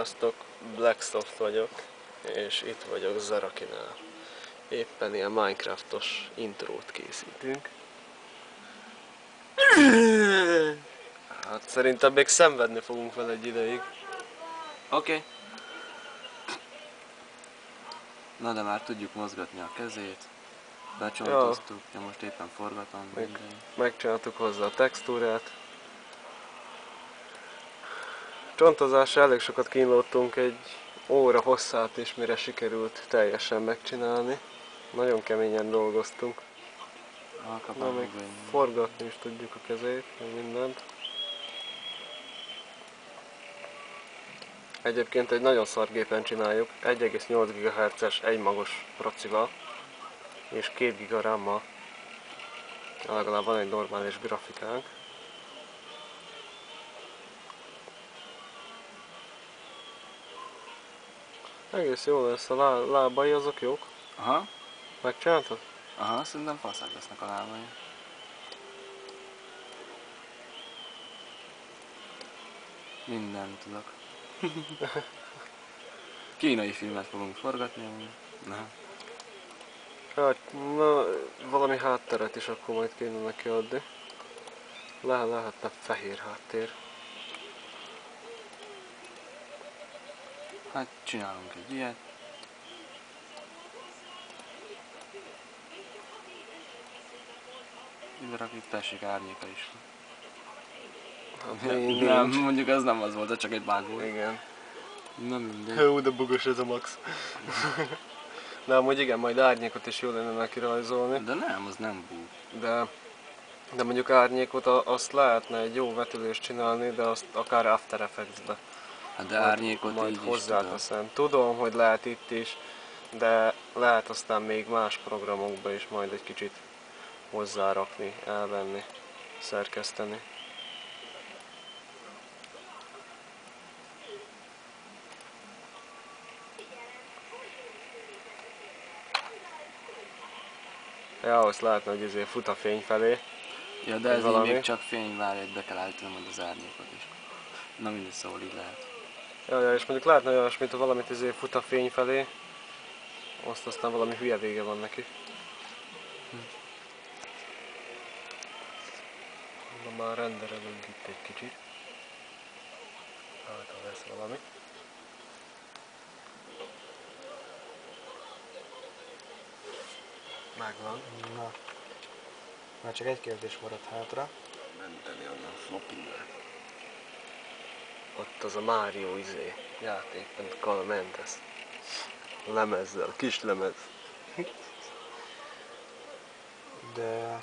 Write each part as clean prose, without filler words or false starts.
Sziasztok, Blacksoft vagyok, és itt vagyok Zarakinál. Éppen ilyen Minecraftos intrót készítünk. Hát szerintem még szenvedni fogunk vele egy ideig. Oké. Na de már tudjuk mozgatni a kezét. Becsontoztuk, ja most éppen forgatom minden. Megcsináltuk hozzá a textúrát. Csontozásra elég sokat kínlódtunk, egy óra hosszát is, mire sikerült teljesen megcsinálni. Nagyon keményen dolgoztunk. Na, még forgatni is tudjuk a kezét, meg mindent. Egyébként egy nagyon szar gépen csináljuk, 1,8 GHz-es egymagos procival és 2 GB RAM-mal. Legalább van egy normális grafikánk. Egész jó lesz, a lábai azok jók. Aha. Megcsináltad? Aha, szerintem faszák lesznek a lábai. Mindent tudok. Kínai filmet fogunk forgatni, amúgy. Na. Hát, na, valami hátteret is akkor majd kéne neki adni. Lehetne fehér háttér. Hát csinálunk egy ilyet. Ide rakjuk, tessék, árnyéka is. Hát, nem, mondjuk az nem az volt, csak egy bug volt. Igen. Na mindegy. Jó, de bugos ez a max. De amúgy igen, majd árnyékot is jó lenne neki rajzolni. De nem, az nem bug. De mondjuk árnyékot azt lehetne egy jó vetülést csinálni, de azt akár After Effects-be. Hát de árnyékot majd így hozzáteszem. Is tudom, hogy lehet itt is, de lehet aztán még más programokba is majd egy kicsit hozzárakni, elvenni, szerkeszteni. Ja, azt lehetne, hogy ezért fut a fény felé. Ja, de ez így még csak fény, várj, be kell állítanom majd az árnyékot is. Na mindegy, szóval így lehet. Ja, és mondjuk lehetne olyasmit, ha valamit ezért fut a fény felé, azt aztán valami hülye vége van neki. Na már renderelünk itt egy kicsit. Hát, ha lesz valami. Megvan. Na. Már csak egy kérdés maradt hátra. Menteni onnan floppinál. Ott az a Mario játék, mint Carl Mendes. Lemezzel, kis lemez. De...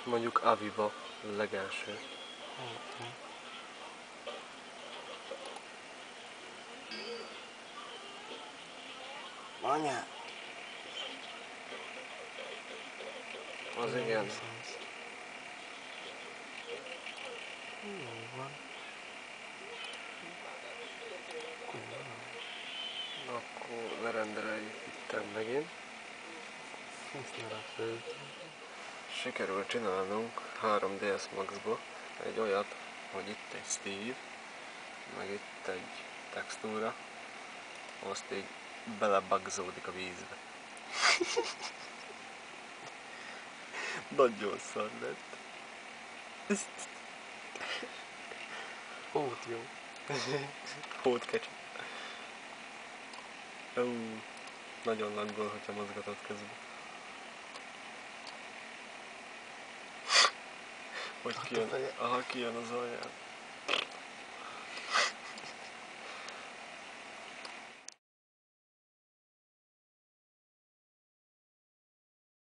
Mondjuk Aviva legelső. Anya! Az igen. Jó van. Akkor lerendereljük itten megint. Ezt ne rakd föl. Sikerült csinálnunk 3ds Max-ba egy olyat, hogy itt egy Steve, meg itt egy textúra, azt így belebugzódik a vízbe. Nagyon szar lett. Ót jó. Hótkecsi. Nagyon laggol, hogyha mozgatod közben. Hogy kijön? Aha, kijön az alján.